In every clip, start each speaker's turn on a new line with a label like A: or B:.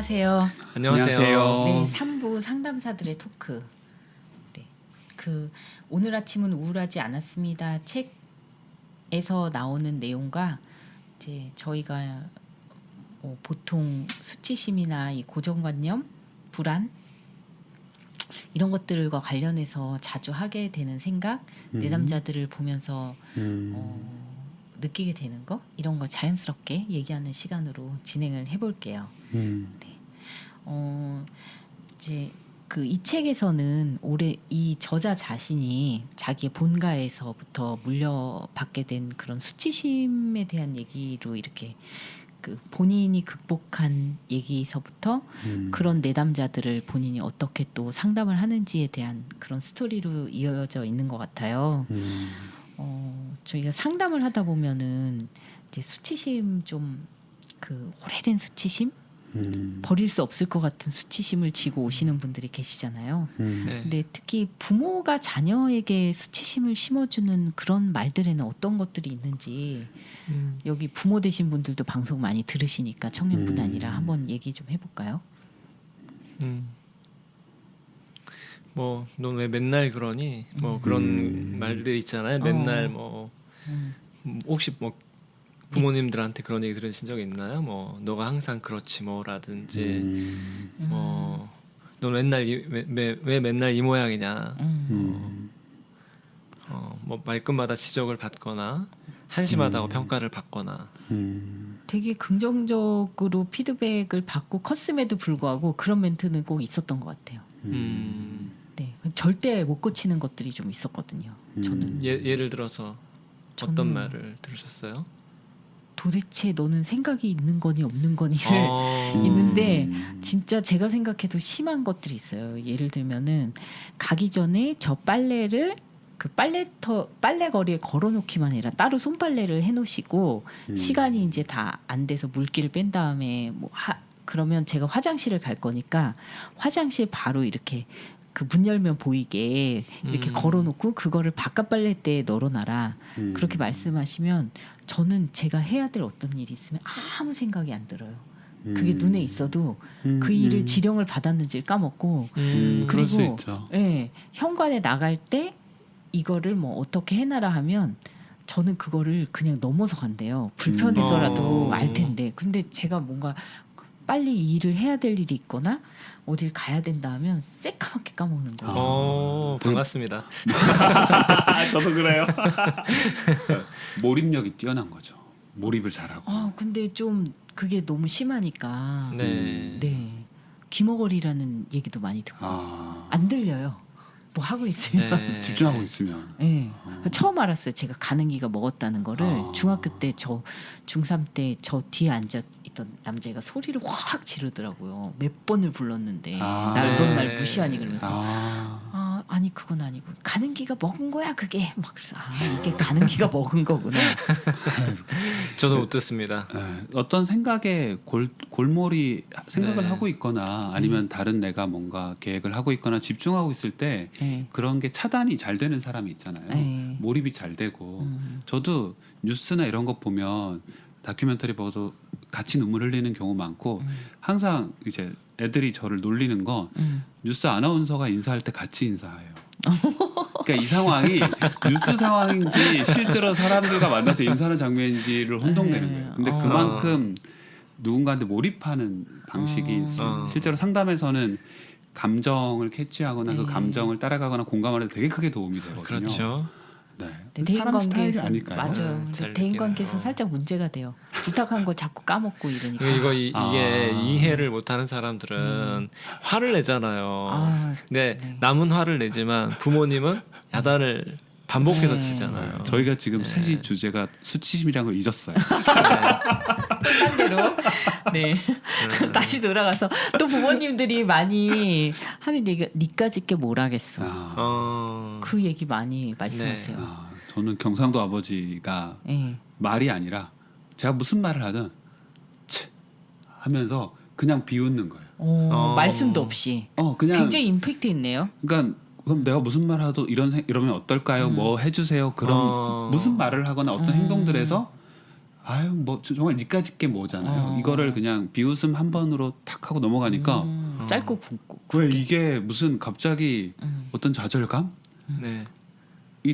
A: 안녕하세요.
B: 안녕하세요.
A: 네, 3부 상담사들의 토크. 네, 오늘 아침은 우울하지 않았습니다. 책에서 나오는 내용과 이제 저희가 보통 수치심이나 이 고정관념, 불안 이런 것들과 관련해서 자주 하게 되는 생각, 내담자들을 보면서 느끼게 되는 거 이런 거 자연스럽게 얘기하는 시간으로 진행을 해볼게요. 네. 이제 이 책에서는 올해 이 저자 자신이 자기의 본가에서부터 물려받게 된 그런 수치심에 대한 얘기로 이렇게 본인이 극복한 얘기에서부터 그런 내담자들을 본인이 어떻게 또 상담을 하는지에 대한 그런 스토리로 이어져 있는 것 같아요. 저희가 상담을 하다 보면은 이제 수치심 좀 오래된 수치심 버릴 수 없을 것 같은 수치심을 지고 오시는 분들이 계시잖아요.
B: 네.
A: 근데 특히 부모가 자녀에게 수치심을 심어주는 그런 말들에는 어떤 것들이 있는지 여기 부모 되신 분들도 방송 많이 들으시니까 청년뿐 아니라 한번 얘기 좀 해볼까요?
B: 뭐 넌 왜 맨날 그러니? 뭐 그런 말들 있잖아요. 맨날 뭐 혹시 뭐 부모님들한테 그런 얘기 들으신 적 있나요? 뭐 너가 항상 그렇지 뭐라든지 뭐 넌 맨날 왜 맨날 이 모양이냐? 뭐 말끝마다 지적을 받거나 한심하다고 평가를 받거나
A: 되게 긍정적으로 피드백을 받고 컸음에도 불구하고 그런 멘트는 꼭 있었던 것 같아요. 네, 절대 못 고치는 것들이 좀 있었거든요. 저는
B: 예를 들어서 어떤 말을 들으셨어요?
A: 도대체 너는 생각이 있는 거니 없는 거니를 있는데 진짜 제가 생각해도 심한 것들이 있어요. 예를 들면은 가기 전에 저 빨래를 빨래거리에 걸어놓기만 아니라 따로 손빨래를 해놓으시고 시간이 이제 다 안 돼서 물기를 뺀 다음에 그러면 제가 화장실을 갈 거니까 화장실 바로 이렇게 문 열면 보이게 이렇게 걸어놓고 그거를 바깥 빨래대에 널어놔라. 그렇게 말씀하시면 저는 제가 해야 될 어떤 일이 있으면 아무 생각이 안 들어요. 그게 눈에 있어도 그 일을 지령을 받았는지를 까먹고
C: 그럴 수
A: 그리고
C: 있죠.
A: 예, 현관에 나갈 때 이거를 뭐 어떻게 해놔라 하면 저는 그거를 그냥 넘어서 간대요. 불편해서라도 알 텐데. 근데 제가 뭔가 빨리 일을 해야 될 일이 있거나 어딜 가야 된다 하면 새까맣게 까먹는 거예요.
B: 반갑습니다.
C: 저도 그래요. 몰입력이 뛰어난 거죠. 몰입을 잘하고.
A: 근데 좀 그게 너무 심하니까.
B: 네.
A: 귀머거리라는 얘기도 많이 듣고 안 들려요. 뭐 하고 있으면
B: 네.
C: 집중하고 있으면.
A: 네. 처음 알았어요. 제가 가능기가 먹었다는 거를 중학교 때 중3 때 저 뒤에 앉아 있던 남자애가 소리를 확 지르더라고요. 몇 번을 불렀는데 넌 날 무시하니 그러면서 아니 그건 아니고 가능기가 먹은 거야 그게 막 그래서 이게 가능기가 먹은 거구나.
B: 저도 못 듣습니다.
C: 어떤 생각에 골몰이 생각을
B: 네.
C: 하고 있거나 아니면 다른 내가 뭔가 계획을 하고 있거나 집중하고 있을 때 그런 게 차단이 잘 되는 사람이 있잖아요. 몰입이 잘 되고 저도 뉴스나 이런 거 보면 다큐멘터리 보고도 같이 눈물 흘리는 경우 많고 항상 이제 애들이 저를 놀리는 건 뉴스 아나운서가 인사할 때 같이 인사해요. 그러니까 이 상황이 뉴스 상황인지 실제로 사람들과 만나서 인사하는 장면인지를 혼동되는 거예요. 근데 그만큼 누군가한테 몰입하는 방식이 실제로 상담에서는 감정을 캐치하거나 그 감정을 따라가거나 공감하는 데 되게 크게 도움이 되거든요.
B: 그렇죠.
C: 네. 사람 스타일이 아닐까요?
A: 맞아요. 대인 관계에서 살짝 문제가 돼요. 부탁한 거 자꾸 까먹고 이러니까.
B: 이게 이해를 못하는 사람들은 화를 내잖아요. 근데 남은 화를 내지만 부모님은 야단을 반복해서 치잖아요.
C: 저희가 지금 셋이 주제가 수치심이라는 걸 잊었어요.
A: 딴 데로 다시 돌아가서 또 부모님들이 많이 하는 얘기가 니까짓 게 뭘 하겠어. 그 얘기 많이 말씀하세요.
C: 저는 경상도 아버지가 말이 아니라 제가 무슨 말을 하든 치 하면서 그냥 비웃는 거예요.
A: 말씀도 없이.
C: 그냥
A: 굉장히 임팩트 있네요.
C: 그러니까 그럼 내가 무슨 말 하도 이러면 어떨까요? 뭐 해주세요. 그런 무슨 말을 하거나 어떤 행동들에서 아유 뭐 정말 니까짓 게 뭐잖아요.
A: 어.
C: 이거를 그냥 비웃음 한 번으로 탁 하고 넘어가니까
A: 짧고 굵고.
C: 왜 이게 무슨 갑자기 어떤 좌절감이
B: 네.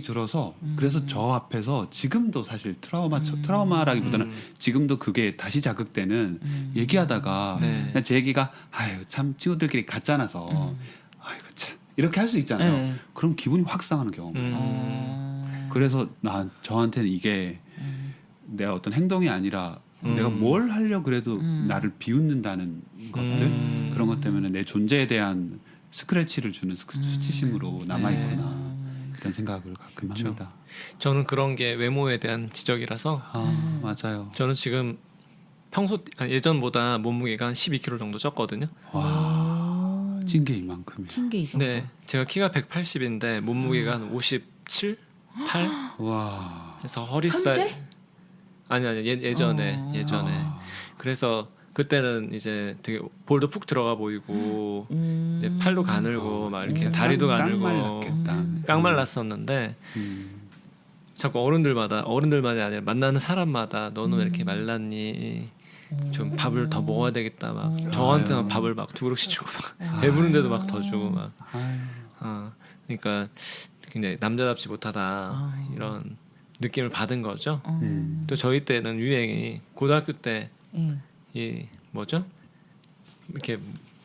C: 들어서 그래서 저 앞에서 지금도 사실 트라우마라기보다는 지금도 그게 다시 자극되는 얘기하다가
B: 네.
C: 그냥 제 얘기가 아유 참 친구들끼리 같잖아서 아이고 참 이렇게 할 수 있잖아요.
A: 네.
C: 그럼 기분이 확 상하는 경우. 그래서 저한테는 이게 내가 어떤 행동이 아니라 내가 뭘 하려 그래도 나를 비웃는다는 것들 그런 것 때문에 내 존재에 대한 스크래치를 주는 수치심으로 남아 있구나 이런 생각을 가끔
B: 그렇죠.
C: 합니다.
B: 저는 그런 게 외모에 대한 지적이라서
C: 맞아요.
B: 저는 지금 예전보다 몸무게가 한 12kg 정도 쪘거든요.
C: 와 찐게 이만큼이에요.
A: 찐게 이 정도.
B: 네, 제가 키가 180인데 몸무게가 한 57, 8.
C: 와
B: 그래서 허리살
A: 현재?
B: 아니 예전에 그래서 그때는 이제 되게 볼도 푹 들어가 보이고 이제 팔도 가늘고 막 이렇게 다리도 가늘고
C: 깡말랐겠다.
B: 깡말랐었는데 자꾸 어른들만이 아니라 만나는 사람마다 너는 왜 이렇게 말랐니? 좀 밥을 더 먹어야 되겠다 막 저한테만
C: 아유.
B: 밥을 막 2그릇씩 주고 막 배부른데도 막 더 주고 막
C: 아유.
B: 그러니까 굉장히 남자답지 못하다 이런 느낌을 받은 거죠. 또 저희 때는 유행이 고등학교 때 이 뭐죠? 이렇게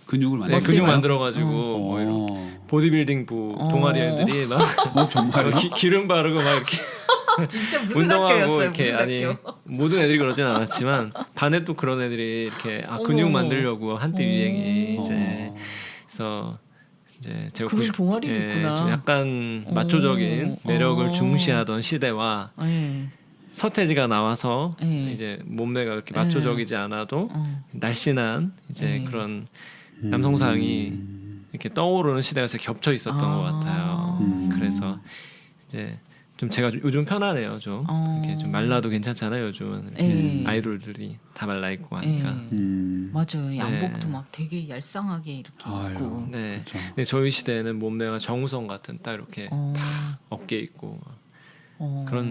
C: 근육을
B: 네,
C: 만들어
B: 근육 만들어가지고 뭐 이런 보디빌딩부 동아리 애들이 막
C: 정말요?
B: 기름 바르고 막 이렇게
A: 진짜 무슨
B: 운동하고
A: 학교였어요?
B: 이렇게
A: 무슨
B: 아니
A: 학교?
B: 모든 애들이 그러진 않았지만 반에 또 그런 애들이 이렇게 근육
A: 어머.
B: 만들려고 한때 유행이 이제
C: 어.
B: 그래서 이제 제가
A: 그런 동아리도 있구나.
B: 좀 약간 마초적인 매력을 중시하던 시대와
A: 네.
B: 서태지가 나와서
A: 네.
B: 이제 몸매가 그렇게 마초적이지 않아도 날씬한 이제
A: 네.
B: 그런 남성상이 이렇게 떠오르는 시대가 겹쳐 있었던 것 같아요. 그래서 이제 좀 제가 요즘 편하네요. 좀 이렇게 좀 말라도 괜찮잖아요. 요즘은 이렇게 아이돌들이 다 말라 있고 하니까.
A: 맞아요. 양복도 막 되게 얄쌍하게 이렇게
C: 아유.
A: 입고.
B: 네.
C: 그렇죠.
B: 근데 저희 시대에는 몸매가 정우성 같은 딱 이렇게 다 어깨 있고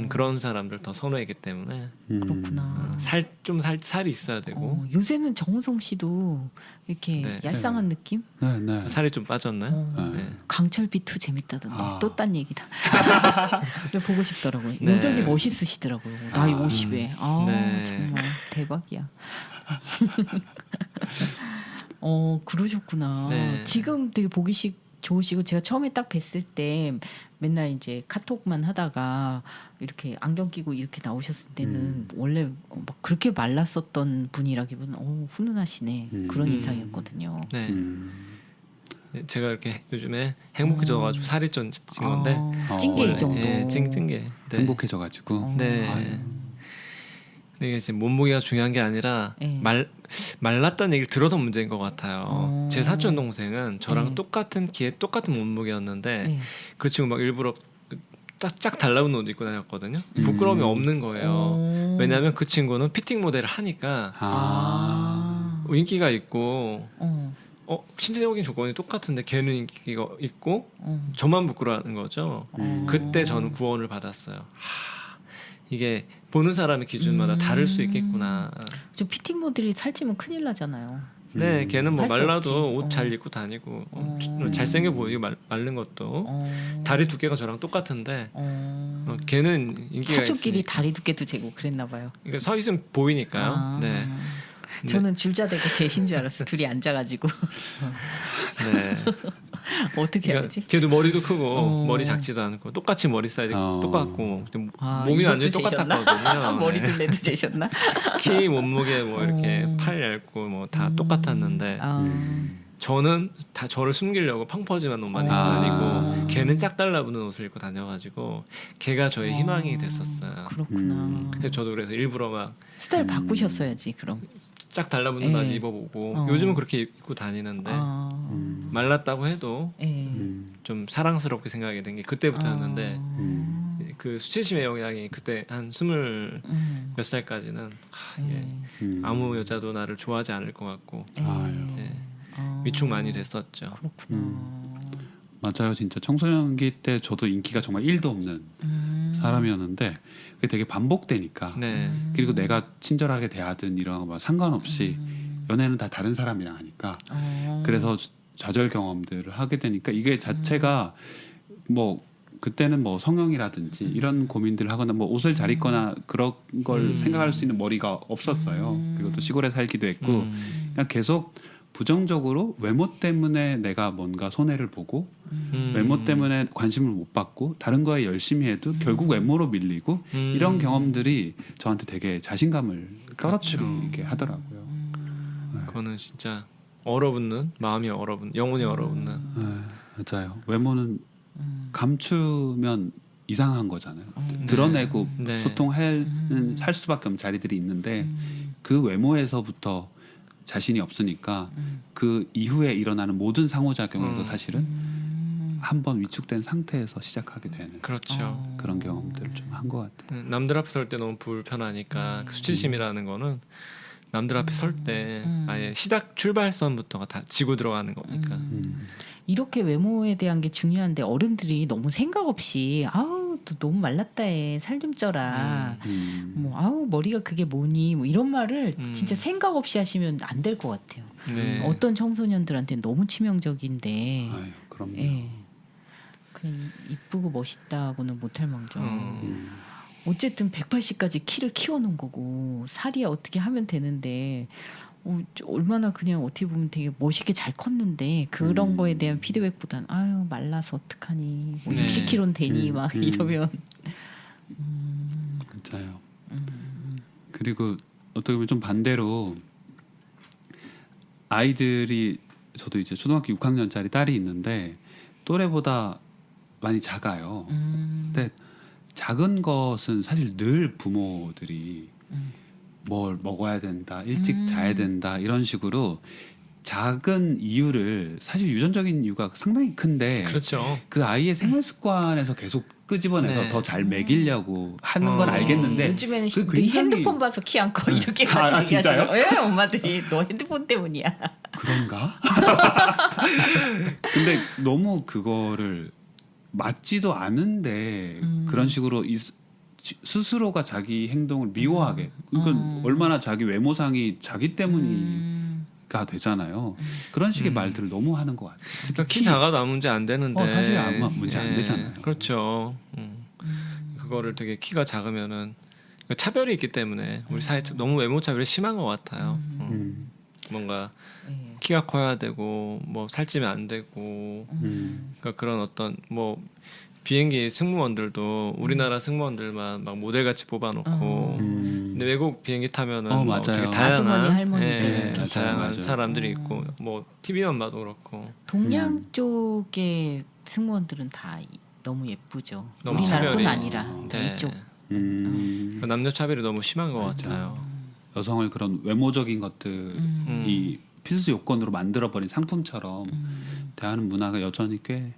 B: 그런 사람들 더 선호했기 때문에
A: 그렇구나.
B: 살이 있어야 되고
A: 요새는 정우성 씨도 이렇게
B: 네.
A: 얄쌍한 느낌?
C: 네.
B: 살이 좀 빠졌나요? 네.
A: 강철비 2 재밌다던데 또 딴 얘기다. 근데 보고 싶더라고요.
B: 네.
A: 여전히 멋있으시더라고요. 나이 50에.
B: 네.
A: 정말 대박이야. 그러셨구나.
B: 네.
A: 지금 되게 보기 좋으시고 제가 처음에 딱 뵀을 때 맨날 이제 카톡만 하다가 이렇게 안경 끼고 이렇게 나오셨을 때는 원래 막 그렇게 말랐었던 분이라기보다는 훈훈하시네 그런 인상이었거든요.
B: 네. 제가 이렇게 요즘에 행복해져가지고 살이 좀 찐 건데
A: 찐게 이 정도.
B: 예, 찐게. 네.
C: 행복해져가지고.
B: 네.
C: 아유.
B: 근데 이게 지금 몸무게가 중요한 게 아니라 말랐다는 얘기를 들어서 문제인 것 같아요. 제 사촌 동생은 저랑 똑같은 키에 똑같은 몸무게였는데 그 친구 막 일부러 쫙 달라붙는 옷 입고 다녔거든요. 부끄러움이 없는 거예요. 왜냐하면 그 친구는 피팅 모델을 하니까 인기가 있고 신체적인 조건이 똑같은데 걔는 인기가 있고 저만 부끄러워하는 거죠. 그때 저는 구원을 받았어요. 이게 보는 사람의 기준마다 다를 수 있겠구나.
A: 저 피팅 모델이 살찌면 큰일 나잖아요.
B: 네, 걔는 뭐
A: 할수
B: 말라도
A: 없지.
B: 옷 잘 입고 다니고 잘생겨 보이고 마른 것도 다리 두께가 저랑 똑같은데 걔는 인기가
A: 사촌끼리
B: 있으니까.
A: 다리 두께도 재고 그랬나 봐요.
B: 그러니까 서 있으면 보이니까요. 네.
A: 저는 줄자대고 제신 줄 알았어. 둘이 앉아가지고
B: 네.
A: 어떻게
B: 그러니까
A: 하지?
B: 걔도 머리도 크고 머리 작지도 않고 똑같이 머리 사이즈 똑같고 몸이 완전히
A: 이것도
B: 똑같았거든요.
A: 머리
B: 네.
A: 둘레도 재셨나?
B: 키, 몸무게 뭐 이렇게 팔 얇고 뭐 다 똑같았는데 저는 다 저를 숨기려고 펑퍼짐한 옷만 입고 다니고 걔는 짝 달라붙는 옷을 입고 다녀가지고 걔가 저의 희망이 됐었어요.
A: 그렇구나.
B: 그래서 저도 그래서 일부러 막
A: 스타일 바꾸셨어야지 그럼.
B: 짝 달라붙는 바지 입어보고 요즘은 그렇게 입고 다니는데 말랐다고 해도 좀 사랑스럽게 생각이 된 게 그때부터였는데 그 수치심의 영향이 그때 한 20 몇 살까지는 아무 여자도 나를 좋아하지 않을 것 같고 이제 위축 많이 됐었죠.
A: 그렇구나.
C: 맞아요. 진짜 청소년기 때 저도 인기가 정말 1도 없는 사람이었는데 그게 되게 반복되니까
B: 네.
C: 그리고 내가 친절하게 대하든 이런 거 상관없이 연애는 다 다른 사람이랑 하니까 그래서 좌절 경험들을 하게 되니까 이게 자체가 뭐 그때는 뭐 성형이라든지 이런 고민들을 하거나 뭐 옷을 잘 입거나 그런 걸 생각할 수 있는 머리가 없었어요. 그리고 또 시골에 살기도 했고 그냥 계속 부정적으로 외모 때문에 내가 뭔가 손해를 보고 외모 때문에 관심을 못 받고 다른 거에 열심히 해도 결국 외모로 밀리고 이런 경험들이 저한테 되게 자신감을 떨어뜨리게 하더라고요.
B: 그거는 진짜 얼어붙는 마음이 얼어붙는 영혼이 얼어붙는.
C: 네, 맞아요. 외모는 감추면 이상한 거잖아요. 드러내고
B: 네.
C: 소통할 할 수밖에 없는 자리들이 있는데 그 외모에서부터 자신이 없으니까 그 이후에 일어나는 모든 상호작용에도 사실은 한번 위축된 상태에서 시작하게 되는
B: 그렇죠.
C: 그런 경험들을 좀 한 것 같아요.
B: 남들 앞에 설 때 너무 불편하니까 그 수치심이라는 거는 남들 앞에 설 때 아예 시작 출발선부터가 다 지고 들어가는 거니까.
A: 이렇게 외모에 대한 게 중요한데 어른들이 너무 생각 없이 아우 너 너무 말랐다 해 살 좀 쪄라 뭐 아우 머리가 그게 뭐니 뭐 이런 말을 진짜 생각 없이 하시면 안 될 것 같아요.
B: 네.
A: 어떤 청소년들한테 너무 치명적인데
C: 아유, 그럼요.
A: 예. 그냥 이쁘고 멋있다고는 못할 망정. 어쨌든 180까지 키를 키워놓은 거고 살이야 어떻게 하면 되는데 얼마나 그냥 어떻게 보면 되게 멋있게 잘 컸는데 그런 거에 대한 피드백보단 아유 말라서 어떡하니 뭐
B: 네.
A: 60kg는 되니 막 이러면
C: 맞아요. 그리고 어떻게 보면 좀 반대로 아이들이 저도 이제 초등학교 6학년짜리 딸이 있는데 또래보다 많이 작아요. 근데 작은 것은 사실 늘 부모들이 뭘 먹어야 된다, 일찍 자야 된다 이런 식으로 작은 이유를 사실 유전적인 이유가 상당히 큰데
B: 그렇죠.
C: 그 아이의 생활 습관에서 계속 끄집어내서
B: 네.
C: 더 잘 먹이려고 하는 건 알겠는데
A: 요즘에는
C: 그
A: 너
C: 굉장히-
A: 핸드폰 봐서 키 안 커 이렇게까지
C: 아, 진짜요?
A: 얘기하시죠. 예, 엄마들이 너 핸드폰 때문이야.
C: 그런가? 근데 너무 그거를 맞지도 않은데 그런 식으로 스스로가 자기 행동을 미워하게 이건 얼마나 자기 외모상이 자기 때문이가 되잖아요. 그런 식의 말들을 너무 하는 것 같아요.
B: 그러니까 키 작아도 아무 문제 안 되는데.
C: 사실 아무 문제 안 되잖아요.
B: 그렇죠. 그거를 되게 키가 작으면은 차별이 있기 때문에 우리 사회 너무 외모 차별이 심한 것 같아요. 뭔가
A: 예.
B: 키가 커야 되고 뭐 살찌면 안 되고 그러니까 그런 어떤 뭐 비행기 승무원들도 우리나라 승무원들만 막 모델같이 뽑아놓고 근데 외국 비행기 타면은 뭐
C: 맞아요.
B: 되게
A: 아주머니,
B: 다양한
A: 할머니들 계시고.
B: 다양한
C: 맞아요.
B: 사람들이 있고 뭐 TV만 봐도 그렇고
A: 동양 쪽의 승무원들은 다 너무 예쁘죠.
B: 너무
A: 우리나라뿐
B: 차별이-
A: 아니라 다
B: 네.
A: 이쪽.
B: 남녀 차별이 너무 심한 것
C: 맞아.
B: 같아요.
C: 여성을 그런 외모적인 것들이
A: 음.
C: 필수 요건으로 만들어버린 상품처럼 대하는 문화가 여전히 꽤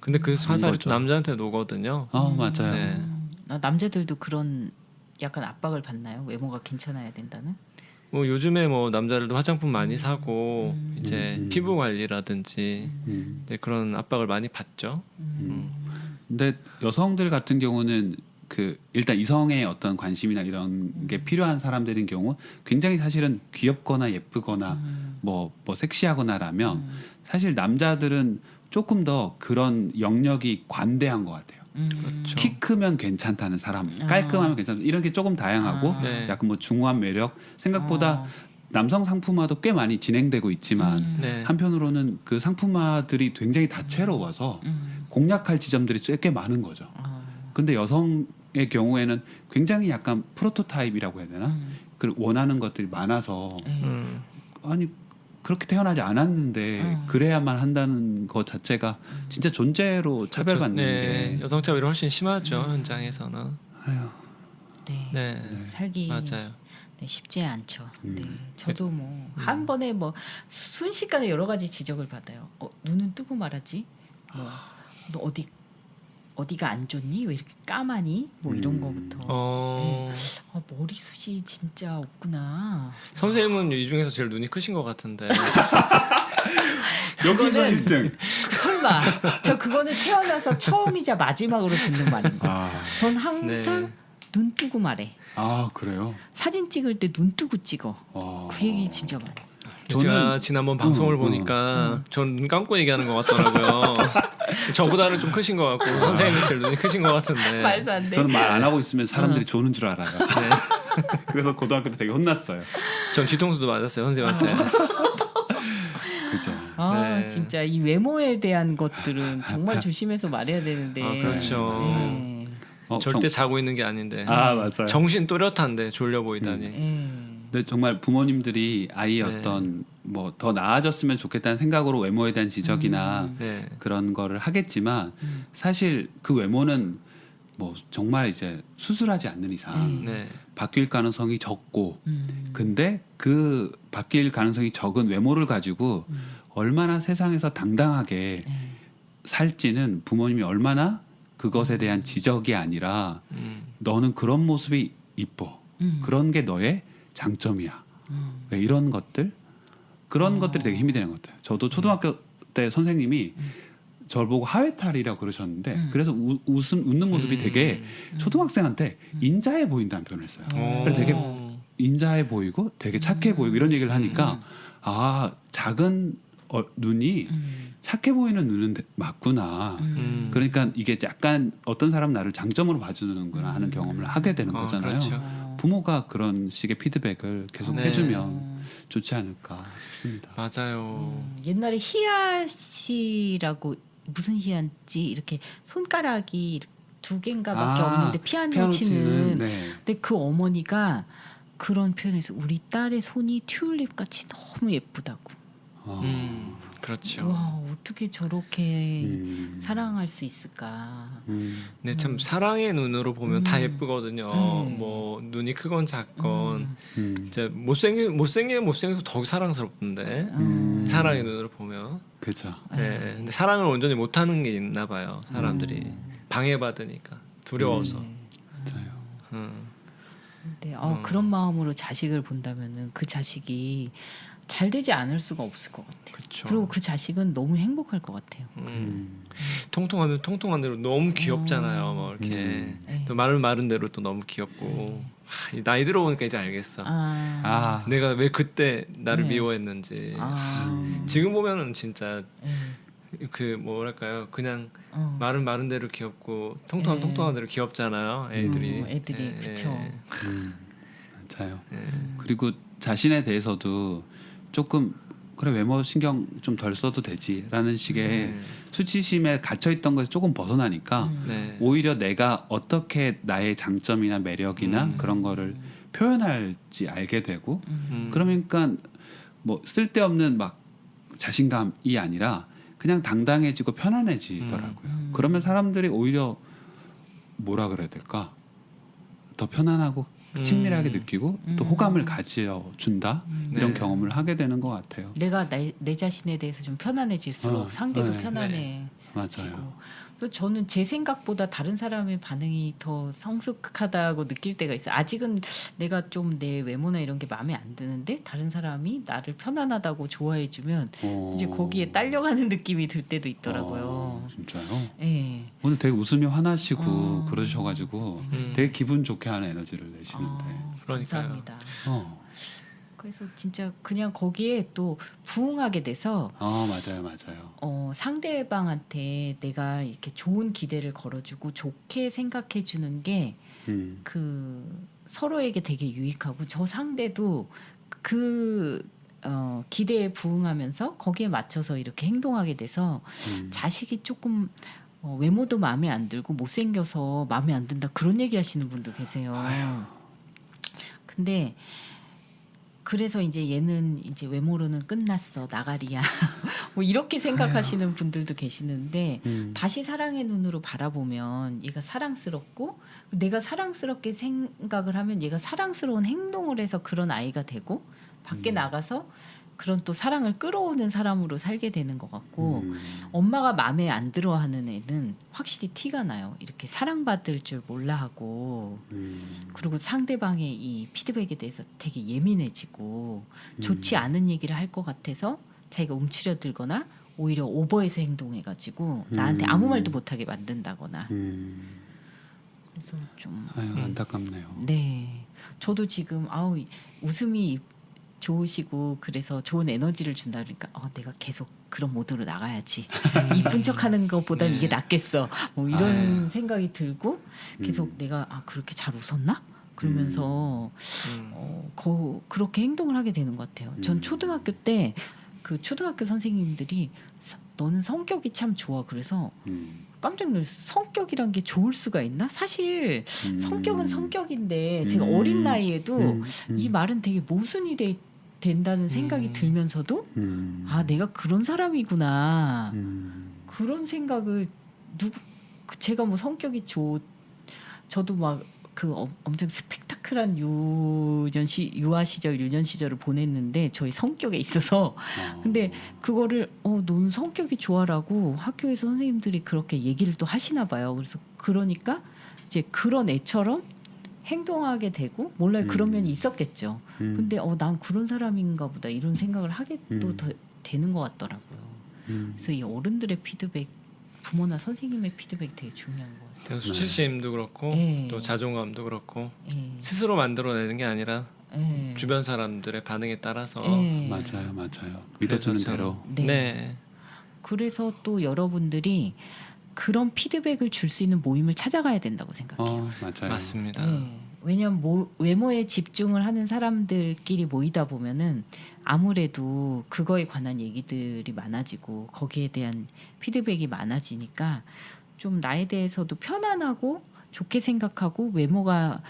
B: 근데 그 화살이
C: 거죠.
B: 또 남자한테 녹거든요.
C: 맞아요.
B: 네.
A: 남자들도 그런 약간 압박을 받나요? 외모가 괜찮아야 된다는?
B: 뭐 요즘에 뭐 남자들도 화장품 많이 사고 이제 피부 관리라든지 이제 그런 압박을 많이 받죠.
C: 근데 여성들 같은 경우는 그 일단 이성의 어떤 관심이나 이런 게 필요한 사람들인 경우 굉장히 사실은 귀엽거나 예쁘거나 뭐 섹시하거나라면 사실 남자들은 조금 더 그런 영역이 관대한 것 같아요.
B: 그렇죠.
C: 키 크면 괜찮다는 사람, 깔끔하면 괜찮다 이런 게 조금 다양하고
B: 네.
C: 약간 뭐 중후한 매력 생각보다 남성 상품화도 꽤 많이 진행되고 있지만
B: 네.
C: 한편으로는 그 상품화들이 굉장히 다채로워서 공략할 지점들이 꽤 많은 거죠. 근데 여성의 경우에는 굉장히 약간 프로토타입이라고 해야 되나? 그 원하는 것들이 많아서 아니 그렇게 태어나지 않았는데 그래야만 한다는 것 자체가 진짜 존재로 차별받는
B: 네.
C: 게
B: 여성 차별이 훨씬 심하죠 현장에서는.
A: 네.
B: 네.
A: 살기
B: 맞아요.
A: 네, 쉽지 않죠. 네. 저도 뭐 한 번에 뭐 순식간에 여러 가지 지적을 받아요. 눈은 뜨고 말하지. 뭐 너 어디가 안 좋니? 왜 이렇게 까마니? 뭐 이런 거부터. 머리숱이 진짜 없구나.
B: 선생님은 이 중에서 제일 눈이 크신 것 같은데.
C: 여기서
A: 그거는
C: 1등.
A: 설마 저 그거는 태어나서 처음이자 마지막으로 듣는 말인 거예요.
C: 아,
A: 전 항상
B: 네.
A: 눈 뜨고 말해.
C: 아 그래요?
A: 사진 찍을 때 눈 뜨고 찍어. 그 얘기 진짜 많아.
B: 제가 지난번 방송을 보니까 전 눈 감고 얘기하는 것 같더라고요. 저보다는 좀 크신 것 같고 선생님은 제일 눈이 크신 것 같은데.
A: 말도 안 돼.
C: 저는 말 안 하고 있으면 사람들이 조는 줄 알아요. 그래서 고등학교 때 되게 혼났어요.
B: 전 뒤통수도 맞았어요 선생님한테.
C: 그죠.
A: 아
B: 네.
A: 진짜 이 외모에 대한 것들은 정말 조심해서 말해야 되는데.
B: 아, 그렇죠.
A: 네.
B: 절대 자고 있는 게 아닌데.
C: 아 맞아요.
B: 정신 또렷한데 졸려 보이다니.
C: 근데 정말 부모님들이 아이의
B: 네.
C: 어떤 뭐 더 나아졌으면 좋겠다는 생각으로 외모에 대한 지적이나
B: 네.
C: 그런 거를 하겠지만 사실 그 외모는 뭐 정말 이제 수술하지 않는 이상
B: 네.
C: 바뀔 가능성이 적고 근데 그 바뀔 가능성이 적은 외모를 가지고 얼마나 세상에서 당당하게 살지는 부모님이 얼마나 그것에 대한 지적이 아니라 너는 그런 모습이 이뻐 그런 게 너의 장점이야 왜 이런 것들 그런 것들이 되게 힘이 되는 것 같아요. 저도 초등학교 때 선생님이 저를 보고 하회탈이라고 그러셨는데 그래서 웃는 모습이 되게 초등학생한테 인자해 보인다는 표현을 했어요. 그래서 되게 인자해 보이고 되게 착해 보이고 이런 얘기를 하니까 아 작은 눈이 착해 보이는 눈은 맞구나. 그러니까 이게 약간 어떤 사람 나를 장점으로 봐주는구나 하는 경험을 하게 되는 거잖아요.
B: 그렇죠.
C: 부모가 그런 식의 피드백을 계속
B: 네.
C: 해주면 좋지 않을까 싶습니다.
B: 맞아요.
A: 옛날에 희야 씨라고 무슨 희야인지 이렇게 손가락이 이렇게 두 개인가밖에 없는데 피아노 치는.
C: 네.
A: 근데 그 어머니가 그런 표현에서 우리 딸의 손이 튤립 같이 너무 예쁘다고.
B: 그렇죠.
A: 와 어떻게 저렇게 사랑할 수 있을까.
B: 근데 참 사랑의 눈으로 보면 다 예쁘거든요. 뭐 눈이 크건 작건 이제 못생겨서 더 사랑스럽던데 사랑의 눈으로 보면.
C: 그죠.
B: 네. 근데 사랑을 온전히 못하는 게 있나 봐요. 사람들이 방해받으니까 두려워서.
C: 맞아요.
A: 근데 그런 마음으로 자식을 본다면은 그 자식이 잘 되지 않을 수가 없을 것 같아요.
B: 그렇죠.
A: 그리고 그 자식은 너무 행복할 것 같아요.
B: 통통하면 통통한 대로 너무 귀엽잖아요. 뭐 이렇게 또 마른 대로 또 너무 귀엽고 이 나이 들어보니까 이제 알겠어. 내가 왜 그때 나를 미워했는지. 지금 보면은 진짜 그 뭐랄까요 그냥 마른 대로 귀엽고 통통한 대로 귀엽잖아요. 애들이.
A: 그렇죠.
C: 맞아요. 그리고 자신에 대해서도 조금 그래 외모 신경 좀 덜 써도 되지라는 식의 수치심에 갇혀 있던 것에서 조금 벗어나니까 오히려 내가 어떻게 나의 장점이나 매력이나 그런 거를 표현할지 알게 되고 그러니까 뭐 쓸데없는 막 자신감이 아니라 그냥 당당해지고 편안해지더라고요. 그러면 사람들이 오히려 뭐라 그래야 될까? 더 편안하고 친밀하게 느끼고 또 호감을 가져준다 이런 경험을 하게 되는 것 같아요.
A: 내가 내 자신에 대해서 좀 편안해질수록 상대도 편안해지고.
C: 맞아요.
A: 또 저는 제 생각보다 다른 사람의 반응이 더 성숙하다고 느낄 때가 있어요. 아직은 내가 좀 내 외모나 이런 게 마음에 안 드는데 다른 사람이 나를 편안하다고 좋아해주면 이제 거기에 딸려가는 느낌이 들 때도 있더라고요.
C: 진짜요?
A: 네.
C: 오늘 되게 웃으며 화나시고 그러셔가지고 되게 기분 좋게 하는 에너지를 내시는데.
A: 감사합니다.
C: 어.
A: 그래서 진짜 그냥 거기에 또 부응하게 돼서
C: 맞아요.
A: 상대방한테 내가 이렇게 좋은 기대를 걸어주고 좋게 생각해주는 게 그 서로에게 되게 유익하고 저 상대도 그 기대에 부응하면서 거기에 맞춰서 이렇게 행동하게 돼서 자식이 조금 외모도 마음에 안 들고 못생겨서 마음에 안 든다 그런 얘기하시는 분도 계세요. 근데 그래서 이제 얘는 이제 외모로는 끝났어 나가리야 뭐 이렇게 생각하시는 분들도 계시는데 다시 사랑의 눈으로 바라보면 얘가 사랑스럽고 내가 사랑스럽게 생각을 하면 얘가 사랑스러운 행동을 해서 그런 아이가 되고 밖에 나가서 그런 또 사랑을 끌어오는 사람으로 살게 되는 것 같고 엄마가 마음에 안 들어하는 애는 확실히 티가 나요. 이렇게 사랑받을 줄 몰라 하고 그리고 상대방의 이 피드백에 대해서 되게 예민해지고 좋지 않은 얘기를 할 것 같아서 자기가 움츠려들거나 오히려 오버해서 행동해가지고 나한테 아무 말도 못하게 만든다거나. 그래서 좀
C: 아유, 안타깝네요.
A: 네, 저도 지금 웃음이 좋으시고 그래서 좋은 에너지를 준다 그러니까 내가 계속 그런 모드로 나가야지. 이쁜 척하는 것보단 이게 낫겠어. 뭐 이런 생각이 들고 계속 내가 그렇게 잘 웃었나? 그러면서 그렇게 행동을 하게 되는 것 같아요. 전 초등학교 때 그 초등학교 선생님들이 너는 성격이 참 좋아. 그래서 깜짝 놀랐어요. 성격이란 게 좋을 수가 있나? 사실 성격은 성격인데 제가 어린 나이에도 이 말은 되게 모순이 된다는 생각이 들면서도 내가 그런 사람이구나. 그런 생각을 제가 뭐 성격이 저도 막 그 엄청 스펙타클한 유아 시절, 유년 시절을 보냈는데 저희 성격에 있어서 근데 그거를 넌 성격이 좋아라고 학교에서 선생님들이 그렇게 얘기를 또 하시나 봐요. 그래서 그러니까 이제 그런 애처럼 행동하게 되고 몰라요. 그런 면이 있었겠죠. 근데 난 그런 사람인가 보다 이런 생각을 하게 또 되는 것 같더라고요. 그래서 이 어른들의 피드백, 부모나 선생님의 피드백 되게 중요한 것 같아요.
B: 수치심도 그렇고 또 자존감도 그렇고 스스로 만들어내는 게 아니라 주변 사람들의 반응에 따라서
C: 맞아요. 믿어주는 대로.
A: 네. 그래서 또 여러분들이 그런 피드백을 줄 수 있는 모임을 찾아가야 된다고 생각해요.
C: 맞아요.
B: 맞습니다.
A: 왜냐하면 외모에 집중을 하는 사람들끼리 모이다 보면은 아무래도 그거에 관한 얘기들이 많아지고 거기에 대한 피드백이 많아지니까 좀 나에 대해서도 편안하고 좋게 생각하고 외모가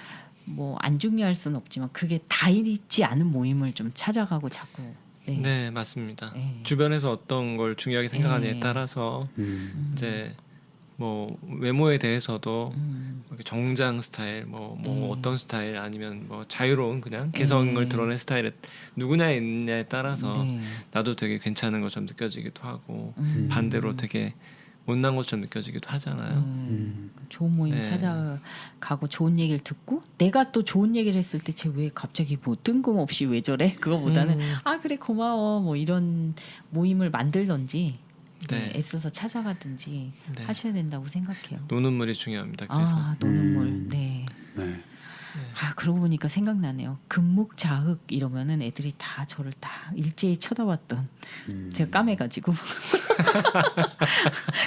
A: 뭐 안 중요할 수는 없지만 그게 다 있지 않은 모임을 좀 찾아가고 자꾸
B: 네 맞습니다. 주변에서 어떤 걸 중요하게 생각하느냐에 따라서 이제 뭐 외모에 대해서도 정장 스타일 뭐 어떤 스타일 아니면 뭐 자유로운 그냥 개성을 드러낸 스타일에 누구나 있느냐에 따라서 나도 되게 괜찮은 것처럼 느껴지기도 하고 반대로 되게 못난 것처럼 느껴지기도 하잖아요.
A: 좋은 모임 찾아가고 좋은 얘기를 듣고 내가 또 좋은 얘기를 했을 때 쟤 왜 갑자기 뭐 뜬금없이 왜 저래? 그거보다는 그래 고마워 뭐 이런 모임을 만들던지 애써서 찾아가든지 하셔야 된다고 생각해요.
B: 노는 물이 중요합니다. 그래서
A: 노는 물. 네. 그러고 보니까 생각나네요. 금묵자흑 이러면은 애들이 다 저를 다 일제히 쳐다봤던 제가 까매가지고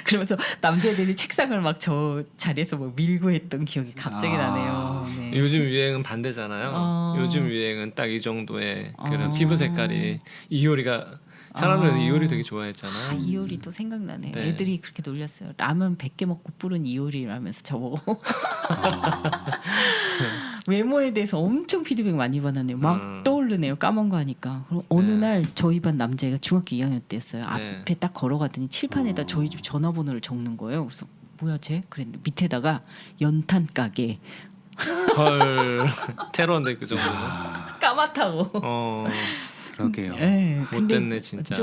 A: 그러면서 남자애들이 책상을 막 저 자리에서 막 밀고 했던 기억이 갑자기 나네요. 네.
B: 요즘 유행은 반대잖아요. 요즘 유행은 딱 이 정도의 그런 피부 색깔이 이효리가 사람들은 이효리 되게 좋아했잖아요.
A: 이효리 또 생각나네. 애들이 그렇게 놀렸어요. 라면 100개 먹고 뿌른 이효리라면서 저보고 외모에 대해서 엄청 피드백 많이 받았네요. 막 떠오르네요. 까만 거 하니까. 그럼 어느 날 저희 반 남자애가 중학교 2학년 때였어요. 앞에 딱 걸어가더니 칠판에다 저희 집 전화번호를 적는 거예요. 그래서 뭐야 쟤? 그랬는데 밑에다가 연탄 가게.
B: 헐 테러인데 그 정도는.
A: 까맣다고.
C: 그러게요.
B: 못됐네 진짜.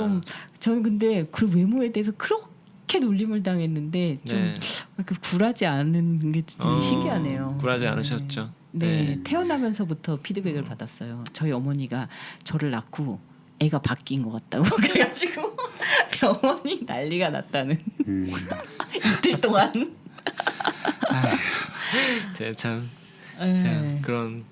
A: 저는 근데 그 외모에 대해서 그렇게 놀림을 당했는데 좀 이렇게 굴하지 않은 게 신기하네요.
B: 굴하지 않으셨죠.
A: 네, 태어나면서부터 피드백을 받았어요. 저희 어머니가 저를 낳고 애가 바뀐 것 같다고 그래가지고 병원이 난리가 났다는 이틀 동안.
B: 참 그런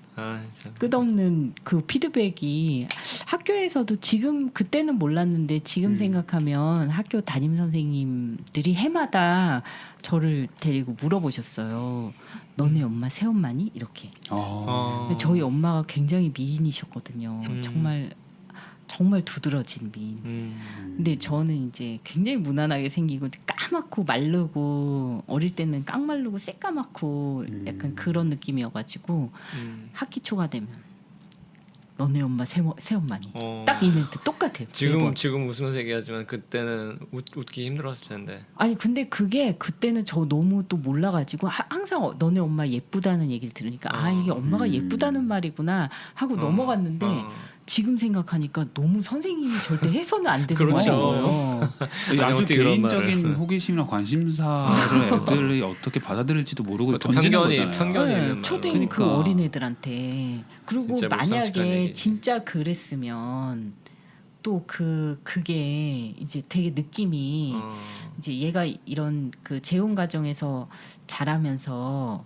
A: 끝없는 그 피드백이 학교에서도 지금 그때는 몰랐는데 지금 생각하면 학교 담임 선생님들이 해마다 저를 데리고 물어보셨어요. 너네 엄마 새엄마니? 이렇게. 근데 저희 엄마가 굉장히 미인이셨거든요. 정말 두드러진 미인. 근데 저는 이제 굉장히 무난하게 생기고 까맣고 마르고 어릴 때는 깡마르고 새까맣고 약간 그런 느낌이어가지고 학기 초가 되면 너네 엄마 새엄마니 딱 이 멘트 똑같아요.
B: 지금 웃으면서 얘기하지만 그때는 웃기 힘들었을 텐데.
A: 아니 근데 그때는 저 너무 또 몰라가지고 항상 너네 엄마 예쁘다는 얘기를 들으니까 이게 엄마가 예쁘다는 말이구나 하고 넘어갔는데 지금 생각하니까 너무 선생님이 절대 해서는 안 되는 거예요.
C: 아주 개인적인 호기심이나 관심사를 애들이 어떻게 받아들일지도 모르고 던지는 거잖아요.
B: 편견이
A: 초딩 그 어린 애들한테. 그리고 만약에 진짜 그랬으면 또 그게 이제 되게 느낌이 이제 얘가 이런 그 재혼 가정에서 자라면서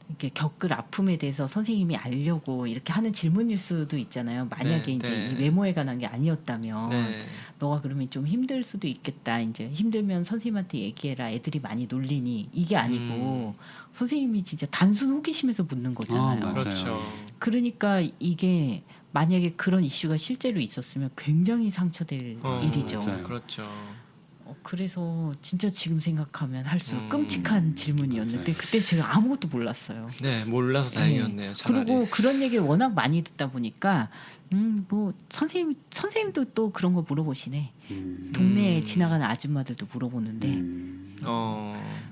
A: 이렇게 겪을 아픔에 대해서 선생님이 알려고 이렇게 하는 질문일 수도 있잖아요. 만약에
B: 네,
A: 이제
B: 네.
A: 이 외모에 관한 게 아니었다면
B: 네.
A: 너가 그러면 좀 힘들 수도 있겠다. 이제 힘들면 선생님한테 얘기해라. 애들이 많이 놀리니 이게 아니고 선생님이 진짜 단순 호기심에서 묻는 거잖아요.
C: 맞아요.
B: 그렇죠.
A: 그러니까 이게 만약에 그런 이슈가 실제로 있었으면 굉장히 상처될 일이죠.
C: 맞아요.
B: 그렇죠.
A: 그래서 진짜 지금 생각하면 할수록 끔찍한 질문이었는데
C: 맞아요.
A: 그때 제가 아무것도 몰랐어요.
B: 네, 몰라서 다행이었네요. 차라리.
A: 그리고 그런 얘기 워낙 많이 듣다 보니까 뭐 선생님도 또 그런 거 물어보시네. 동네에 지나가는 아줌마들도 물어보는데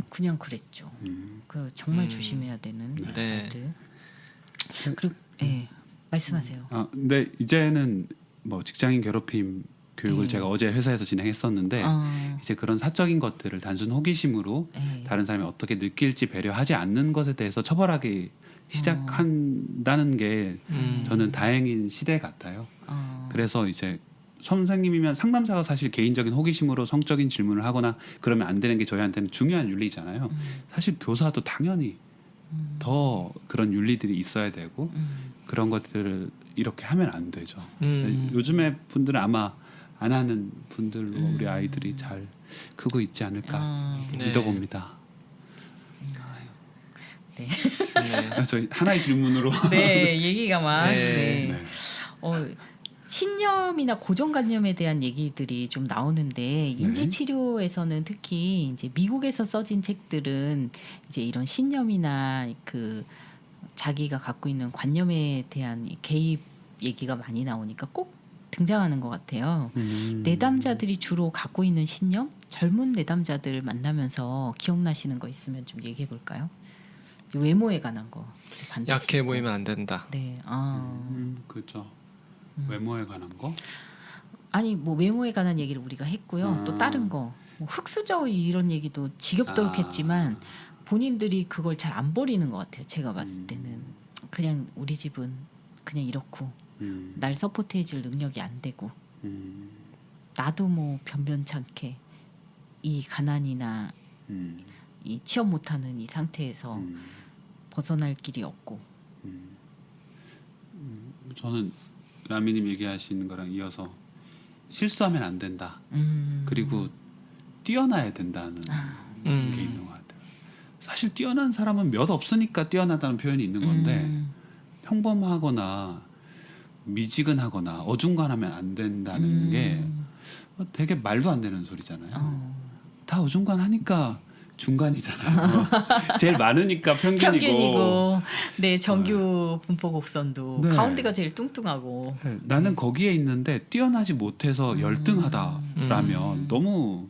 A: 그냥 그랬죠. 그 정말 조심해야 되는
B: 네.
A: 것들. 그리고 말씀하세요.
C: 근데 이제는 뭐 직장인 괴롭힘 교육을 제가 어제 회사에서 진행했었는데 이제 그런 사적인 것들을 단순 호기심으로 다른 사람이 어떻게 느낄지 배려하지 않는 것에 대해서 처벌하기 시작한다는 게 저는 다행인 시대 같아요. 그래서 이제 선생님이면 상담사가 사실 개인적인 호기심으로 성적인 질문을 하거나 그러면 안 되는 게 저희한테는 중요한 윤리잖아요. 사실 교사도 당연히 더 그런 윤리들이 있어야 되고 그런 것들을 이렇게 하면 안 되죠. 요즘에 분들은 아마 안 하는 분들로 우리 아이들이 잘 크고 있지 않을까 믿어봅니다.
A: 네.
C: 저희 하나의 질문으로
A: 네, 얘기가 막.
B: 네.
C: 네.
A: 신념이나 고정관념에 대한 얘기들이 좀 나오는데 인지 치료에서는 특히 이제 미국에서 써진 책들은 이제 이런 신념이나 그 자기가 갖고 있는 관념에 대한 개입 얘기가 많이 나오니까 꼭 등장하는 것 같아요. 내담자들이 주로 갖고 있는 신념, 젊은 내담자들 만나면서 기억나시는 거 있으면 좀 얘기해 볼까요? 외모에 관한 거.
B: 약해 보이면 안 된다.
A: 네.
C: 그렇죠. 외모에 관한 거?
A: 아니 뭐 외모에 관한 얘기를 우리가 했고요. 또 다른 거, 뭐 흑수저 이런 얘기도 지겹도록 했지만 본인들이 그걸 잘 안 버리는 것 같아요. 제가 봤을 때는 그냥 우리 집은 그냥 이렇고 날 서포트해줄 능력이 안 되고 나도 뭐 변변찮게 이 가난이나 이 취업 못하는 이 상태에서 벗어날 길이 없고.
C: 저는 라미님 얘기하시는 거랑 이어서 실수하면 안 된다. 그리고 뛰어나야 된다는 게 있는 것 같아요. 사실 뛰어난 사람은 몇 없으니까 뛰어나다는 표현이 있는 건데 평범하거나 미지근하거나 어중간하면 안 된다는 게 되게 말도 안 되는 소리잖아요. 다 어중간하니까 중간이잖아요. 제일 많으니까 평균이고.
A: 네, 정규 분포 곡선도
C: 네.
A: 가운데가 제일 뚱뚱하고.
C: 네, 나는 거기에 있는데 뛰어나지 못해서 열등하다라면 너무.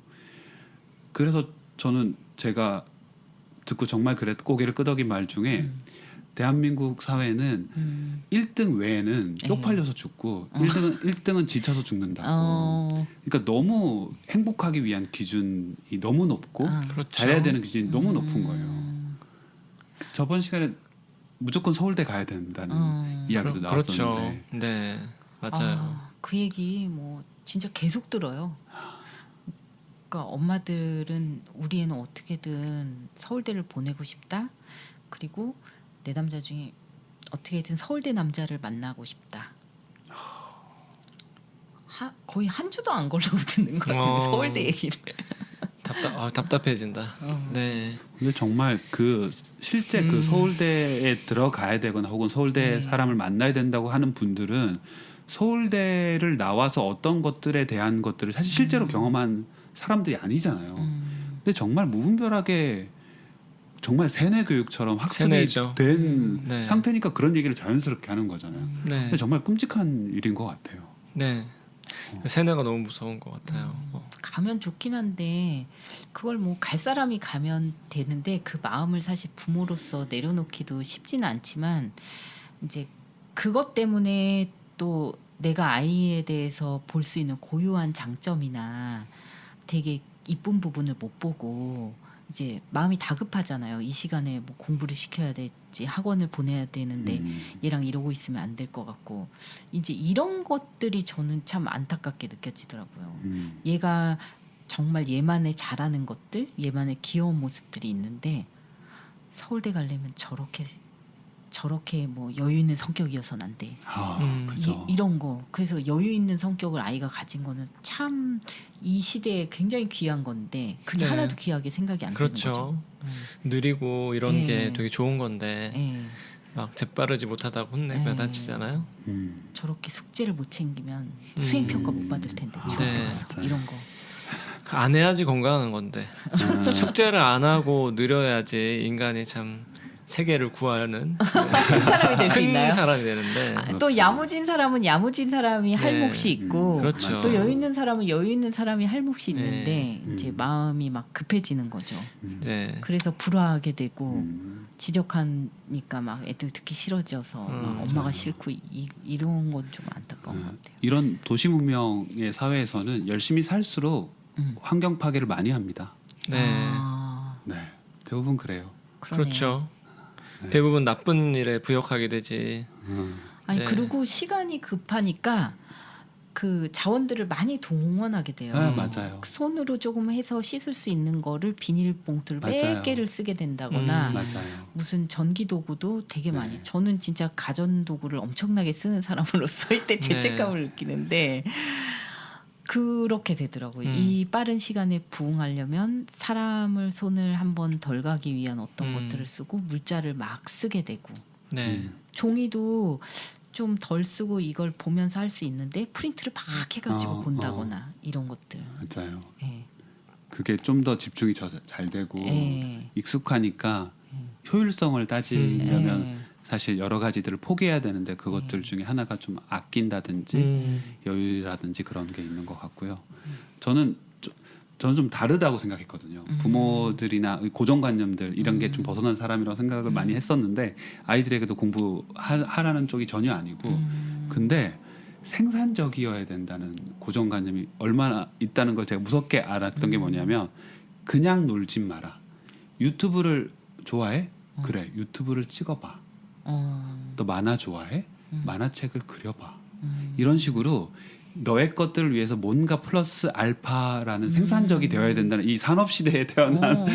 C: 그래서 저는 제가 듣고 정말 고개를 끄덕인 말 중에 대한민국 사회는 1등 외에는 쪽팔려서 죽고 1등은 지쳐서 죽는다고. 그러니까 너무 행복하기 위한 기준이 너무 높고
B: 그렇죠.
C: 잘해야 되는 기준이 너무 높은 거예요. 저번 시간에 무조건 서울대 가야 된다는 이야기도 나왔었는데.
B: 그렇죠. 네, 맞아요.
A: 그 얘기 뭐 진짜 계속 들어요. 그러니까 엄마들은 우리 애는 어떻게든 서울대를 보내고 싶다. 그리고 내 남자 중에 어떻게든 서울대 남자를 만나고 싶다. 거의 한 주도 안 걸리고 듣는 것 같은데 서울대 얘기를.
B: 답답해진다. 네.
C: 근데 정말 그 실제 그 서울대에 들어가야 되거나 혹은 서울대 사람을 만나야 된다고 하는 분들은 서울대를 나와서 어떤 것들에 대한 것들을 사실 실제로 경험한 사람들이 아니잖아요. 근데 정말 무분별하게 정말 세뇌 교육처럼 학습이
B: 세뇌죠.
C: 된 상태니까 그런 얘기를 자연스럽게 하는 거잖아요.
B: 네.
C: 근데 정말 끔찍한 일인 것 같아요.
B: 네. 세뇌가 너무 무서운 것 같아요.
A: 가면 좋긴 한데 그걸 뭐 갈 사람이 가면 되는데 그 마음을 사실 부모로서 내려놓기도 쉽지는 않지만 이제 그것 때문에 또 내가 아이에 대해서 볼 수 있는 고유한 장점이나 되게 이쁜 부분을 못 보고 이제 마음이 다급하잖아요. 이 시간에 뭐 공부를 시켜야 될지 학원을 보내야 되는데 얘랑 이러고 있으면 안 될 것 같고 이제 이런 것들이 저는 참 안타깝게 느껴지더라고요. 얘가 정말 얘만의 잘하는 것들, 얘만의 귀여운 모습들이 있는데 서울대 가려면 저렇게 뭐 여유 있는 성격이어서는 안 돼.
C: 그렇죠.
A: 이런 거. 그래서 여유 있는 성격을 아이가 가진 거는 참 이 시대에 굉장히 귀한 건데 그게
B: 네.
A: 하나도 귀하게 생각이 안 되는
B: 그렇죠.
A: 거죠.
B: 느리고 이런
A: 네.
B: 게 되게 좋은 건데
A: 예.
B: 막 재빠르지 못하다고 혼내면 다치잖아요.
A: 저렇게 숙제를 못 챙기면 수행 평가 못 받을 텐데 중학교
B: 네.
A: 가서
C: 맞아요.
A: 이런 거.
B: 안 해야지 건강한 건데 숙제를 안 하고 느려야지 인간이 참 세계를 구하는
A: 큰 사람이 될 수
B: 큰
A: 있나요?
B: 사람이 되는데
A: 또 야무진 사람은 야무진 사람이 할
B: 네.
A: 몫이 있고
B: 그렇죠.
A: 또 여유 있는 사람은 여유 있는 사람이 할 몫이
B: 네.
A: 있는데 이제 마음이 막 급해지는 거죠.
B: 네.
A: 그래서 불화하게 되고 지적하니까 막 애들 듣기 싫어져서 막 엄마가
C: 맞아요.
A: 싫고 이런 건 좀 안타까운 것 같아요.
C: 이런 도시 문명의 사회에서는 열심히 살수록 환경 파괴를 많이 합니다.
B: 네.
A: 아,
C: 네, 대부분 그래요.
A: 그러네요.
B: 그렇죠. 대부분 나쁜 일에 부역하게 되지.
A: 아니
B: 네.
A: 그리고 시간이 급하니까 그 자원들을 많이 동원하게 돼요.
C: 네, 맞아요.
A: 손으로 조금 해서 씻을 수 있는 거를 비닐봉투를 몇
C: 맞아요.
A: 개를 쓰게 된다거나
C: 맞아요.
A: 무슨 전기 도구도 되게
C: 네.
A: 많이. 저는 진짜 가전 도구를 엄청나게 쓰는 사람으로서 이때 죄책감을 느끼는데 그렇게 되더라고요. 이 빠른 시간에 부응하려면 사람을 손을 한번 덜 가기 위한 어떤 것들을 쓰고 물자를 막 쓰게 되고
B: 네.
A: 종이도 좀 덜 쓰고 이걸 보면서 할 수 있는데 프린트를 막 해가지고 본다거나 이런 것들.
C: 맞아요.
A: 예.
C: 그게 좀 더 집중이 잘 되고
A: 예.
C: 익숙하니까 효율성을 따지려면
A: 예.
C: 사실 여러 가지들을 포기해야 되는데 그것들 중에 하나가 좀 아낀다든지 여유라든지 그런 게 있는 것 같고요. 저는 좀 다르다고 생각했거든요. 부모들이나 고정관념들 이런 게 좀 벗어난 사람이라고 생각을 많이 했었는데 아이들에게도 공부하라는 쪽이 전혀 아니고 근데 생산적이어야 된다는 고정관념이 얼마나 있다는 걸 제가 무섭게 알았던 게 뭐냐면 그냥 놀지 마라. 유튜브를 좋아해? 그래 유튜브를 찍어봐. 너 만화 좋아해? 만화책을 그려봐. 이런 식으로 너의 것들을 위해서 뭔가 플러스 알파라는 생산적이 되어야 된다는 이 산업 시대에 태어난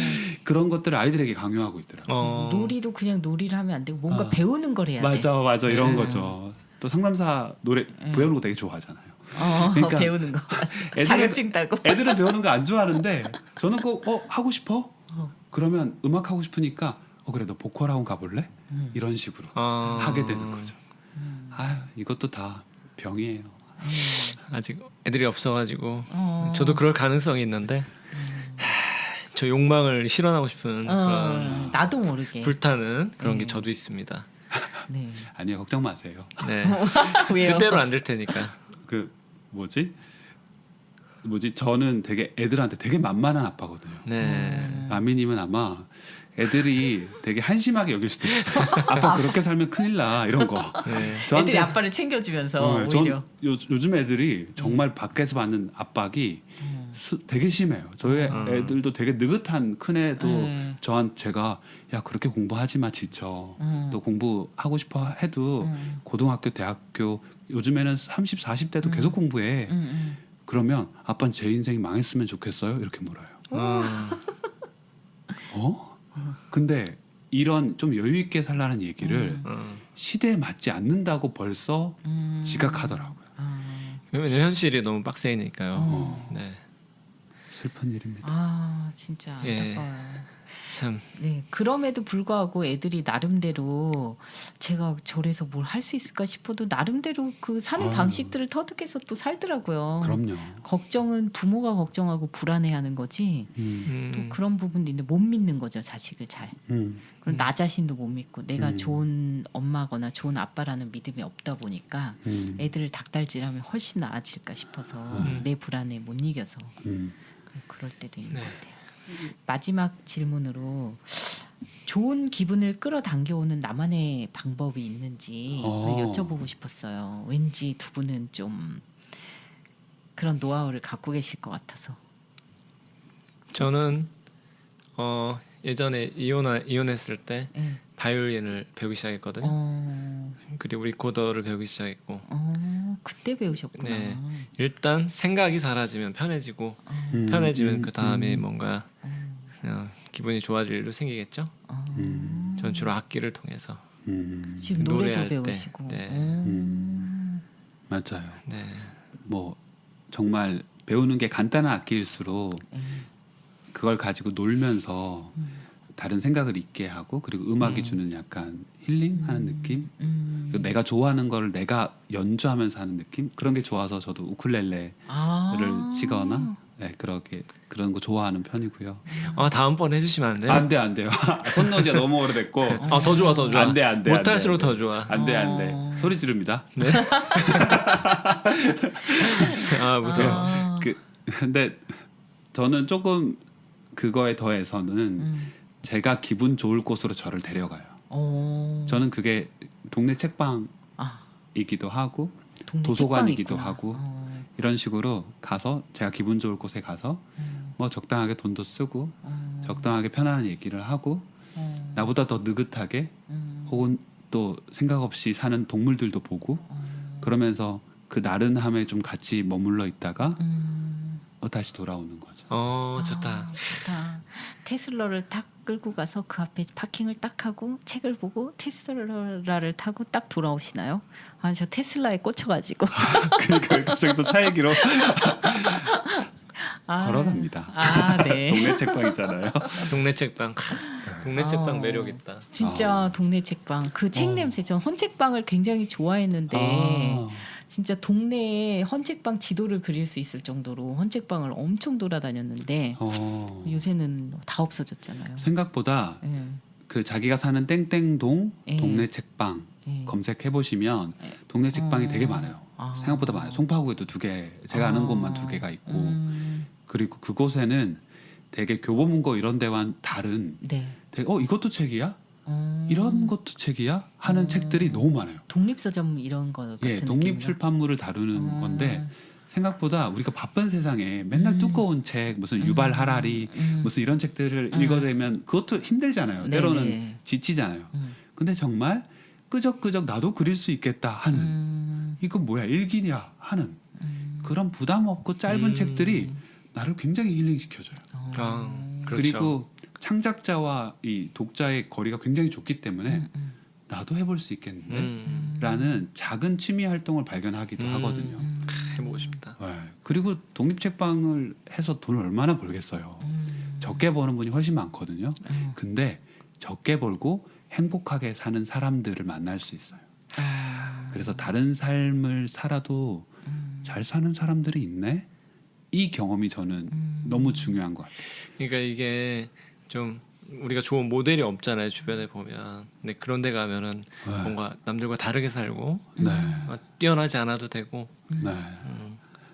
C: 그런 것들을 아이들에게 강요하고 있더라고요.
A: 놀이도 그냥 놀이를 하면 안 되고 뭔가 배우는 걸 해야 돼.
C: 맞아 이런 거죠. 또 상담사 노래 배우는 거 되게 좋아하잖아요. 그러니까
A: 배우는 거. 자격증 따고.
C: 애들은 배우는 거 안 좋아하는데 저는 꼭 하고 싶어? 그러면 음악 하고 싶으니까 그래 너 보컬 학원 가볼래? 이런 식으로 하게 되는 거죠. 아유 이것도 다 병이에요.
B: 아직 애들이 없어가지고 저도 그럴 가능성이 있는데 저 욕망을 실현하고 싶은 그런
A: 나도 모르게
B: 불타는 그런 게 저도 있습니다.
A: 네.
C: 아니요 걱정 마세요.
B: 네.
A: 왜요?
B: 그대로 안 될 테니까.
C: 그 뭐지 저는 되게 애들한테 되게 만만한 아빠거든요.
B: 네.
C: 라미님은 아마 애들이 되게 한심하게 여길 수도 있어요. 아빠 그렇게 살면 큰일 나 이런 거.
B: 네.
A: 애들이 아빠를 챙겨주면서 오히려.
C: 요즘 애들이 정말 밖에서 받는 압박이 되게 심해요. 저희 애들도 되게 느긋한 큰 애도 제가 야 그렇게 공부하지 마 지쳐. 또 공부하고 싶어 해도 고등학교 대학교 요즘에는 30, 40대도 계속 공부해. 그러면 아빠는 제 인생이 망했으면 좋겠어요. 이렇게 물어요. 근데 이런 좀 여유 있게 살라는 얘기를 시대에 맞지 않는다고 벌써 지각하더라고요.
B: 왜냐면 현실이 너무 빡세니까요. 네.
C: 슬픈 일입니다.
A: 아 진짜 안타까워요.
B: 참.
A: 네, 그럼에도 불구하고 애들이 나름대로 제가 저래서 뭘 할 수 있을까 싶어도 나름대로 그 사는 방식들을 터득해서 또 살더라고요.
C: 그럼요.
A: 걱정은 부모가 걱정하고 불안해하는 거지. 또 그런 부분도 있는데 못 믿는 거죠 자식을 잘. 그럼 나 자신도 못 믿고 내가 좋은 엄마거나 좋은 아빠라는 믿음이 없다 보니까 애들을 닭달질하면 훨씬 나아질까 싶어서 내 불안에 못 이겨서 그럴 때도 있는 것 같아요. 마지막 질문으로 좋은 기분을 끌어당겨오는 나만의 방법이 있는지 여쭤보고 싶었어요. 왠지 두 분은 좀 그런 노하우를 갖고 계실 것 같아서.
B: 저는 예전에 이혼했을 때
A: 네.
B: 바이올린을 배우기 시작했거든요. 그리고 리코더를 배우기 시작했고.
A: 그때 배우셨구나.
B: 네. 일단 생각이 사라지면 편해지고 편해지면 그 다음에 뭔가 기분이 좋아질 일도 생기겠죠. 전 주로 악기를 통해서
A: 지금 노래도
B: 노래할 때,
A: 배우시고.
B: 네.
C: 맞아요.
B: 네.
C: 뭐 정말 배우는 게 간단한 악기일수록 그걸 가지고 놀면서 다른 생각을 잊게 하고 그리고 음악이 주는 약간 힐링하는 느낌, 그리고 내가 좋아하는 걸 내가 연주하면서 하는 느낌, 그런 게 좋아서 저도 우쿨렐레를 치거나 그런 거 좋아하는 편이고요.
B: 다음번에 해주시면 안 돼요?
C: 안 돼요. 손 놓은 지 너무 오래됐고.
B: 더 좋아.
C: 안 돼.
B: 못할수록 더 좋아.
C: 안 돼. 소리 지릅니다.
B: 네. 무서워.
C: 근데 저는 조금 그거에 더해서는 제가 기분 좋을 곳으로 저를 데려가요. 저는 그게 동네 책방이기도 하고 도서관이기도 하고 이런 식으로 가서 제가 기분 좋을 곳에 가서 뭐 적당하게 돈도 쓰고 적당하게 편안한 얘기를 하고 나보다 더 느긋하게 혹은 또 생각 없이 사는 동물들도 보고 그러면서 그 나른함에 좀 같이 머물러 있다가 다시 돌아오는 거죠.
B: 좋다.
A: 좋다. 테슬라를 딱 끌고 가서 그 앞에 파킹을 딱 하고 책을 보고 테슬라를 타고 딱 돌아오시나요? 저 테슬라에 꽂혀가지고.
C: 그러니까 갑자기 또 차 얘기로 걸어갑니다.
A: 네.
C: 동네 책방이잖아요.
B: 동네 책방. 동네 책방 매력 있다.
A: 진짜 동네 책방. 그 책 냄새. 전 헌책방을 굉장히 좋아했는데 진짜 동네에 헌책방 지도를 그릴 수 있을 정도로 헌책방을 엄청 돌아다녔는데 요새는 다 없어졌잖아요.
C: 생각보다 그 자기가 사는 땡땡동 동네 책방 검색해 보시면 동네 책방이 되게 많아요. 생각보다 많아요. 송파구에도 2개, 제가 아는 곳만 2개가 있고 그리고 그곳에는 되게 교보문고 이런 데와는 다른 되게 이것도 책이야? 이런 것도 책이야? 하는 책들이 너무 많아요.
A: 독립서점 이런 거 같은
C: 독립
A: 느낌인가?
C: 출판물을 다루는 건데 생각보다 우리가 바쁜 세상에 맨날 두꺼운 책 무슨 유발 하라리 무슨 이런 책들을 읽어대면 그것도 힘들잖아요. 때로는 지치잖아요. 근데 정말 끄적끄적 나도 그릴 수 있겠다 하는 이건 뭐야 일기냐 하는 그런 부담 없고 짧은 책들이 나를 굉장히 힐링시켜줘요.
B: 그렇죠.
C: 그리고 창작자와 이 독자의 거리가 굉장히 좁기 때문에 나도 해볼 수 있겠는데 라는 작은 취미 활동을 발견하기도 하거든요.
B: 해보고 싶다.
C: 그리고 독립책방을 해서 돈을 얼마나 벌겠어요. 적게 버는 분이 훨씬 많거든요. 근데 적게 벌고 행복하게 사는 사람들을 만날 수 있어요. 그래서 다른 삶을 살아도 잘 사는 사람들이 있네? 이 경험이 저는 너무 중요한 것 같아요.
B: 그러니까 이게 좀 우리가 좋은 모델이 없잖아요. 주변에 보면. 근데 그런 데 가면은 뭔가 남들과 다르게 살고 뛰어나지 않아도 되고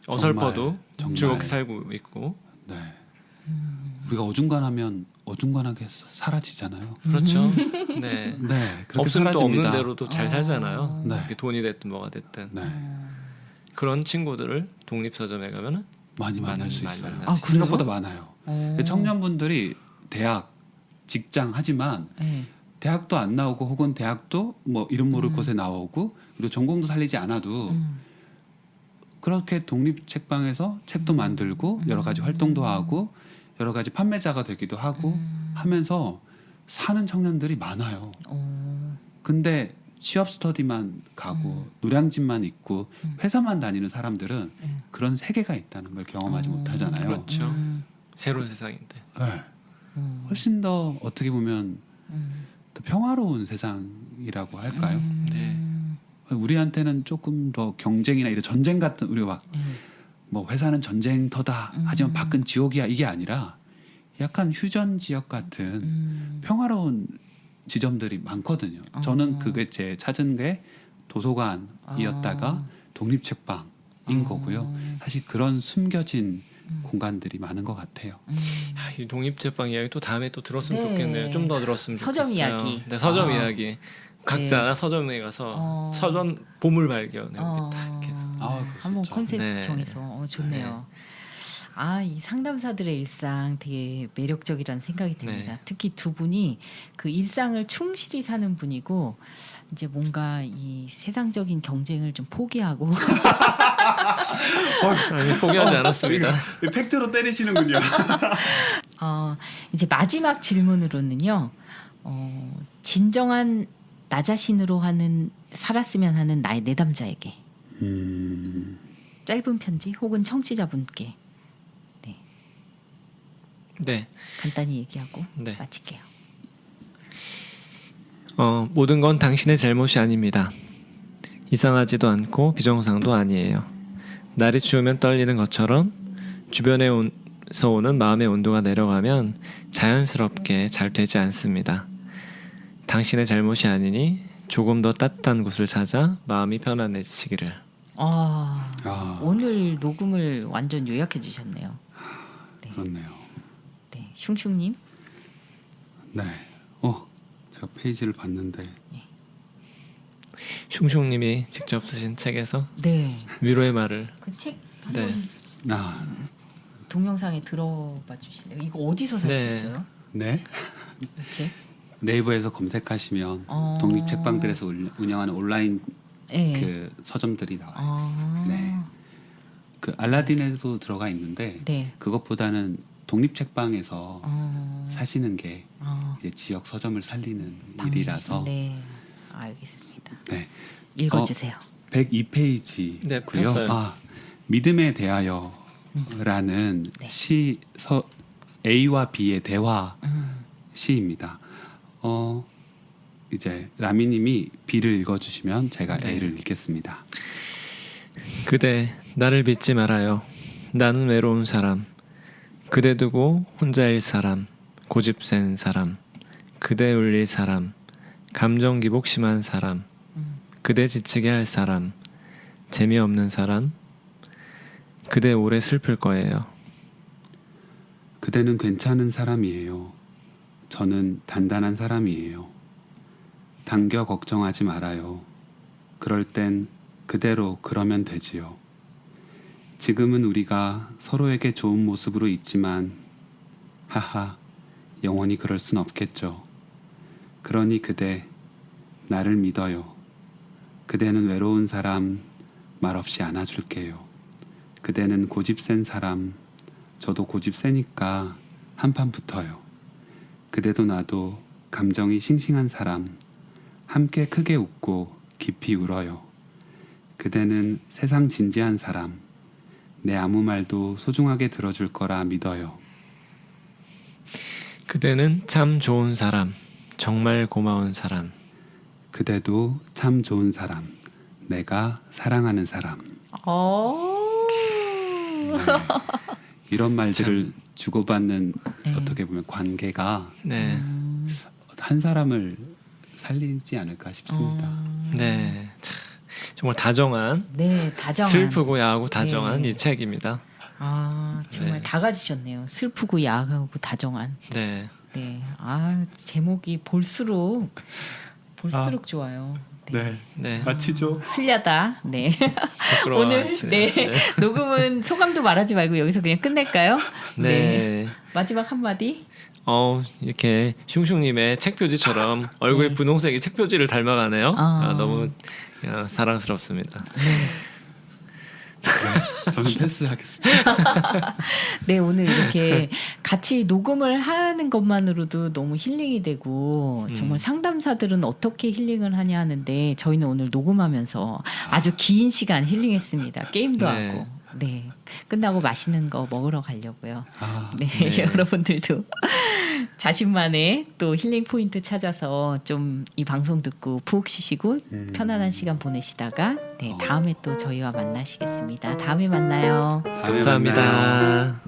B: 어설퍼도 즐겁게 살고 있고
C: 우리가 어중간하면 어중간하게 사라지잖아요.
B: 그렇죠. 네.
C: 그렇게
B: 없으면 또
C: 사라집니다.
B: 없는 대로도 잘 살잖아요. 그게 돈이 됐든 뭐가 됐든. 그런 친구들을 독립서점에 가면은
C: 많이 만날 수 있어요.
A: 그래요?
C: 생각보다 많아요. 청년분들이 대학, 직장 하지만 대학도 안 나오고 혹은 대학도 뭐 이름 모를 곳에 나오고 그리고 전공도 살리지 않아도 그렇게 독립 책방에서 책도 만들고 여러 가지 활동도 하고 여러 가지 판매자가 되기도 하고 하면서 사는 청년들이 많아요. 근데 취업 스터디만 가고 노량진만 있고 회사만 다니는 사람들은 그런 세계가 있다는 걸 경험하지 못하잖아요.
B: 그렇죠. 새로운 세상인데.
C: 훨씬 더 어떻게 보면 더 평화로운 세상이라고 할까요? 우리한테는 조금 더 경쟁이나 이런 전쟁 같은 우리가 막 뭐 회사는 전쟁터다 하지만 밖은 지옥이야 이게 아니라 약간 휴전 지역 같은 평화로운 지점들이 많거든요. 저는 그게 제 찾은 게 도서관이었다가 독립책방인 거고요. 사실 그런 숨겨진 공간들이 많은 것 같아요.
B: 이 독립책방 이야기 또 다음에 또 들었으면 좋겠네요. 좀 더 들었으면
A: 서점
B: 좋겠어요.
A: 이야기.
B: 네, 서점 이야기. 각자 서점에 가서 서점 보물 발견해 보겠다.
A: 한번
C: 좋죠.
A: 컨셉
B: 네.
A: 정해서 좋네요. 이 상담사들의 일상 되게 매력적이라는 생각이 듭니다.
B: 네.
A: 특히 두 분이 그 일상을 충실히 사는 분이고 이제 뭔가 이 세상적인 경쟁을 좀 포기하고
B: 아니, 포기하지 않았습니다.
C: 팩트로 때리시는군요.
A: 이제 마지막 질문으로는요. 진정한 나 자신으로 살았으면 하는 나의 내담자에게 짧은 편지 혹은 청취자분께
B: 네.
A: 간단히 얘기하고
B: 네.
A: 마칠게요.
B: 모든 건 당신의 잘못이 아닙니다. 이상하지도 않고 비정상도 아니에요. 날이 추우면 떨리는 것처럼 주변에서 오는 마음의 온도가 내려가면 자연스럽게 잘 되지 않습니다. 당신의 잘못이 아니니 조금 더 따뜻한 곳을 찾아 마음이 편안해지시기를.
A: 오늘 녹음을 완전 요약해 주셨네요. 네.
C: 그렇네요.
A: 네, 슝슝님.
C: 네. 제가 페이지를 봤는데
B: 슝슝님이 직접 쓰신 책에서
A: 네.
B: 위로의 말을.
A: 그 책
B: 네.
A: 한번 동영상에 들어봐 주실래요? 이거 어디서 살 수
B: 네.
A: 있어요?
C: 네.
A: 이 책?
C: 네이버에서 검색하시면 독립 책방들에서 운영하는 온라인
A: 네.
C: 그 서점들이 나와요. 네. 그 알라딘에도 들어가 있는데
A: 네.
C: 그것보다는 독립 책방에서 사시는 게 이제 지역 서점을 살리는 일이라서.
A: 네, 알겠습니다.
C: 네.
A: 읽어주세요.
C: 102페이지고요.
B: 네, 폈어요.
C: 믿음에 대하여라는
A: 네.
C: A와 B의 대화 시입니다. 이제 라미님이 B를 읽어주시면 제가
B: 네.
C: A를 읽겠습니다.
B: 그대 나를 믿지 말아요. 나는 외로운 사람. 그대 두고 혼자일 사람. 고집센 사람. 그대 울릴 사람. 감정 기복 심한 사람. 그대 지치게 할 사람. 재미없는 사람. 그대 오래 슬플 거예요.
C: 그대는 괜찮은 사람이에요. 저는 단단한 사람이에요. 당겨 걱정하지 말아요. 그럴 땐 그대로 그러면 되지요. 지금은 우리가 서로에게 좋은 모습으로 있지만 하하, 영원히 그럴 순 없겠죠. 그러니 그대, 나를 믿어요. 그대는 외로운 사람, 말없이 안아줄게요. 그대는 고집센 사람, 저도 고집세니까 한판 붙어요. 그대도 나도 감정이 싱싱한 사람, 함께 크게 웃고 깊이 울어요. 그대는 세상 진지한 사람, 내 아무 말도 소중하게 들어줄 거라 믿어요.
B: 그대는 참 좋은 사람. 정말 고마운 사람.
C: 그대도 참 좋은 사람, 내가 사랑하는 사람. 이런 말들을 주고받는
A: 네.
C: 어떻게 보면 관계가
B: 네.
C: 한 사람을 살리지 않을까 싶습니다.
B: 네. 참, 정말 다정한,
A: 네, 다정한.
B: 슬프고 야하고 다정한
A: 네.
B: 이 책입니다.
A: 정말
B: 네.
A: 다 가지셨네요. 슬프고 야하고 다정한.
B: 네.
A: 네, 제목이 볼수록 좋아요.
B: 네.
C: 마치죠.
A: 슬려다. 네.
B: 부끄러워
A: 오늘
B: 하시네요.
A: 네. 녹음은 소감도 말하지 말고 여기서 그냥 끝낼까요?
B: 네.
A: 마지막 한마디.
B: 이렇게 슝슝님의 책 표지처럼 얼굴에
A: 네.
B: 분홍색이 책 표지를 닮아가네요. 너무 사랑스럽습니다.
C: 저는 패스하겠습니다.
A: 네, 오늘 이렇게 같이 녹음을 하는 것만으로도 너무 힐링이 되고 정말 상담사들은 어떻게 힐링을 하냐 하는데 저희는 오늘 녹음하면서 아주 긴 시간 힐링했습니다. 게임도
B: 네.
A: 하고. 네. 끝나고 맛있는 거 먹으러 가려고요. 네,
B: 네.
A: 여러분들도 자신만의 또 힐링 포인트 찾아서 좀 이 방송 듣고 푹 쉬시고 편안한 시간 보내시다가 네, 다음에 또 저희와 만나시겠습니다. 다음에 만나요.
B: 감사합니다.